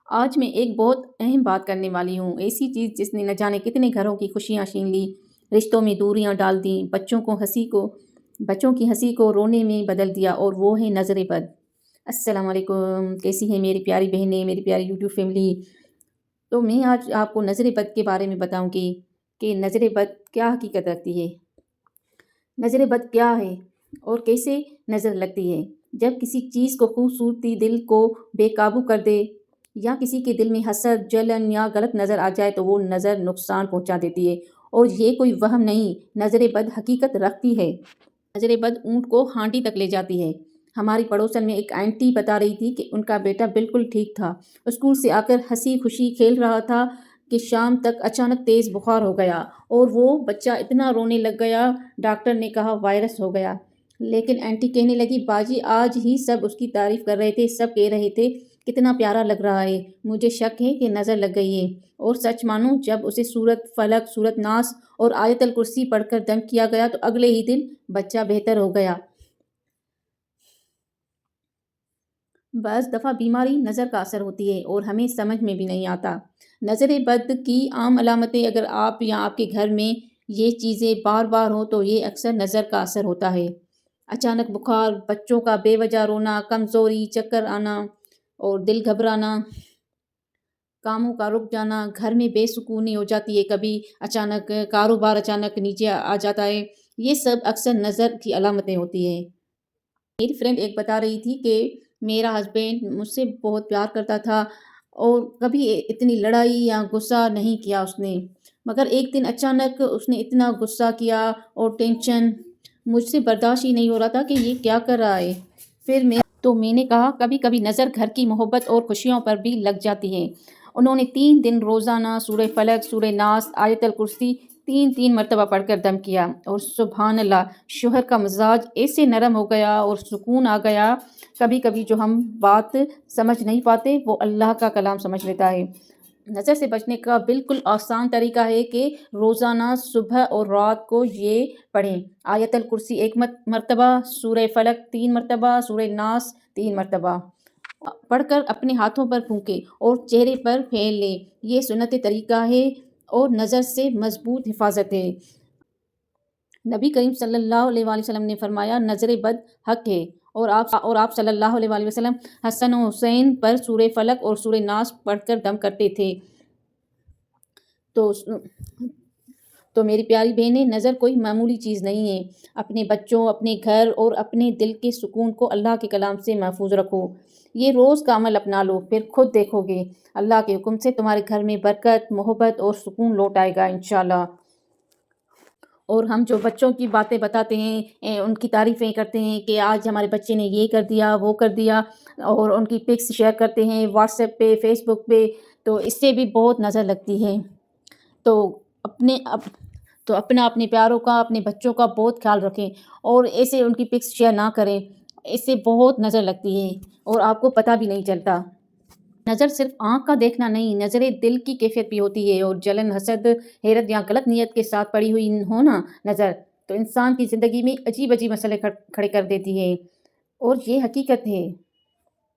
آج میں ایک بہت اہم بات کرنے والی ہوں، ایسی چیز جس نے نہ جانے کتنے گھروں کی خوشیاں چھین لی، رشتوں میں دوریاں ڈال دیں، بچوں کی ہنسی کو رونے میں بدل دیا، اور وہ ہے نظر بد۔ السلام علیکم، کیسی ہیں میری پیاری بہنیں، میری پیاری یوٹیوب فیملی؟ تو میں آج آپ کو نظر بد کے بارے میں بتاؤں گی کہ نظر بد کیا حقیقت رکھتی ہے، نظر بد کیا ہے اور کیسے نظر لگتی ہے۔ جب کسی چیز کو خوبصورتی دل کو بے قابو کر دے، یا کسی کے دل میں حسد، جلن یا غلط نظر آ جائے تو وہ نظر نقصان پہنچا دیتی ہے، اور یہ کوئی وہم نہیں، نظر بد حقیقت رکھتی ہے۔ نظر بد اونٹ کو ہانڈی تک لے جاتی ہے۔ ہماری پڑوسن میں ایک آنٹی بتا رہی تھی کہ ان کا بیٹا بالکل ٹھیک تھا، اسکول سے آ کر ہنسی خوشی کھیل رہا تھا کہ شام تک اچانک تیز بخار ہو گیا، اور وہ بچہ اتنا رونے لگ گیا، ڈاکٹر نے کہا وائرس ہو گیا۔ لیکن آنٹی کہنے لگی، باجی آج ہی سب اس کی تعریف کر رہے تھے، سب کہہ رہے تھے کتنا پیارا لگ رہا ہے، مجھے شک ہے کہ نظر لگ گئی ہے۔ اور سچ مانو، جب اسے سورت فلق، سورت ناس اور آیت الکرسی پڑھ کر دم کیا گیا تو اگلے ہی دن بچہ بہتر ہو گیا۔ بعض دفعہ بیماری نظر کا اثر ہوتی ہے اور ہمیں سمجھ میں بھی نہیں آتا۔ نظر بد کی عام علامتیں، اگر آپ یا آپ کے گھر میں یہ چیزیں بار بار ہوں تو یہ اکثر نظر کا اثر ہوتا ہے۔ اچانک بخار، بچوں کا بے وجہ رونا، کمزوری، چکر آنا اور دل گھبرانا، کاموں کا رک جانا، گھر میں بے سکونی ہو جاتی ہے، کبھی اچانک کاروبار اچانک نیچے آ جاتا ہے، یہ سب اکثر نظر کی علامتیں ہوتی ہیں۔ میری فرینڈ ایک بتا رہی تھی کہ میرا ہسبینڈ مجھ سے بہت پیار کرتا تھا اور کبھی اتنی لڑائی یا غصہ نہیں کیا اس نے، مگر ایک دن اچانک اس نے اتنا غصہ کیا اور ٹینشن، مجھ سے برداشت ہی نہیں ہو رہا تھا کہ یہ کیا کر رہا ہے۔ میں نے کہا کبھی کبھی نظر گھر کی محبت اور خوشیوں پر بھی لگ جاتی ہے۔ انہوں نے 3 دن روزانہ سورہ فلق، سورہ ناس، آیت الکرسی 3 مرتبہ پڑھ کر دم کیا، اور سبحان اللہ، شوہر کا مزاج ایسے نرم ہو گیا اور سکون آ گیا۔ کبھی کبھی جو ہم بات سمجھ نہیں پاتے وہ اللہ کا کلام سمجھ لیتا ہے۔ نظر سے بچنے کا بالکل آسان طریقہ ہے کہ روزانہ صبح اور رات کو یہ پڑھیں، آیت الکرسی 1 مرتبہ، سورہ فلق 3 مرتبہ، سورہ ناس 3 مرتبہ پڑھ کر اپنے ہاتھوں پر پھونکے اور چہرے پر پھیل لیں، یہ سنت طریقہ ہے اور نظر سے مضبوط حفاظت ہے۔ نبی کریم صلی اللہ علیہ وآلہ وسلم نے فرمایا، نظر بد حق ہے، اور آپ صلی اللہ علیہ وآلہ وسلم حسن و حسین پر سورہ فلق اور سورہ ناس پڑھ کر دم کرتے تھے۔ تو میری پیاری بہنیں، نظر کوئی معمولی چیز نہیں ہے۔ اپنے بچوں، اپنے گھر اور اپنے دل کے سکون کو اللہ کے کلام سے محفوظ رکھو۔ یہ روز کا عمل اپنا لو، پھر خود دیکھو گے اللہ کے حکم سے تمہارے گھر میں برکت، محبت اور سکون لوٹ آئے گا انشاءاللہ۔ اور ہم جو بچوں کی باتیں بتاتے ہیں، ان کی تعریفیں کرتے ہیں کہ آج ہمارے بچے نے یہ کر دیا، وہ کر دیا، اور ان کی پکس شیئر کرتے ہیں واٹس ایپ پہ، فیس بک پہ، تو اس سے بھی بہت نظر لگتی ہے۔ تو اپنے پیاروں کا، اپنے بچوں کا بہت خیال رکھیں، اور ایسے ان کی پکس شیئر نہ کریں، اس سے بہت نظر لگتی ہے اور آپ کو پتہ بھی نہیں چلتا۔ نظر صرف آنکھ کا دیکھنا نہیں، نظر دل کی کیفیت بھی ہوتی ہے، اور جلن، حسد، حیرت یا غلط نیت کے ساتھ پڑی ہوئی ہو نا نظر، تو انسان کی زندگی میں عجیب عجیب مسئلے کھڑے کر دیتی ہے، اور یہ حقیقت ہے۔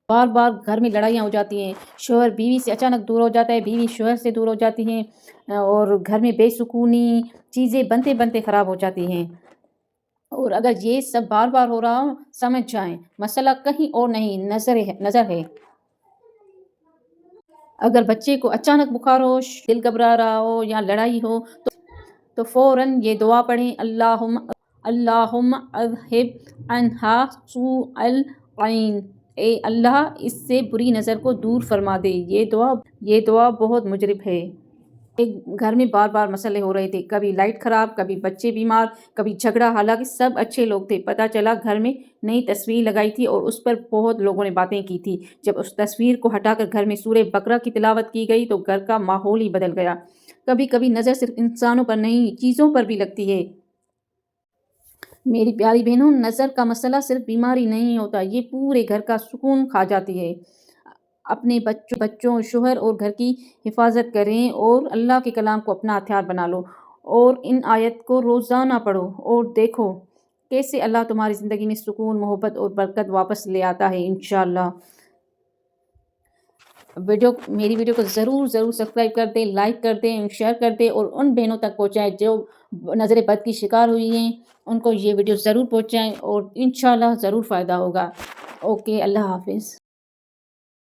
بار بار گھر میں لڑائیاں ہو جاتی ہیں، شوہر بیوی سے اچانک دور ہو جاتا ہے، بیوی شوہر سے دور ہو جاتی ہیں، اور گھر میں بے سکونی، چیزیں بنتے بنتے خراب ہو جاتی ہیں۔ اور اگر یہ سب بار بار ہو رہا ہو، سمجھ جائیں مسئلہ کہیں اور نہیں، نظر ہے۔ اگر بچے کو اچانک بخار ہو، دل گھبرا رہا ہو یا لڑائی ہو تو فوراً یہ دعا پڑھیں، اللہم اذہب عنہا سوء العین، اے اللہ اس سے بری نظر کو دور فرما دے۔ یہ دعا بہت مجرب ہے۔ ایک گھر میں بار بار مسئلے ہو رہے تھے، کبھی لائٹ خراب، کبھی بچے بیمار، کبھی جھگڑا، حالانکہ سب اچھے لوگ تھے۔ پتہ چلا گھر میں نئی تصویر لگائی تھی اور اس پر بہت لوگوں نے باتیں کی تھی۔ جب اس تصویر کو ہٹا کر گھر میں سورہ بقرہ کی تلاوت کی گئی تو گھر کا ماحول ہی بدل گیا۔ کبھی کبھی نظر صرف انسانوں پر نہیں، چیزوں پر بھی لگتی ہے۔ میری پیاری بہنوں، نظر کا مسئلہ صرف بیماری نہیں ہوتا، یہ پورے گھر کا سکون کھا جاتی ہے۔ اپنے بچوں، شوہر اور گھر کی حفاظت کریں، اور اللہ کے کلام کو اپنا ہتھیار بنا لو، اور ان آیت کو روزانہ پڑھو، اور دیکھو کیسے اللہ تمہاری زندگی میں سکون، محبت اور برکت واپس لے آتا ہے انشاءاللہ۔ میری ویڈیو کو ضرور سبسکرائب کر دیں، لائک کر دیں، شیئر کر دیں اور ان بہنوں تک پہنچائیں جو نظر بد کی شکار ہوئی ہیں، ان کو یہ ویڈیو ضرور پہنچائیں اور انشاءاللہ ضرور فائدہ ہوگا۔ اوکے، اللہ حافظ۔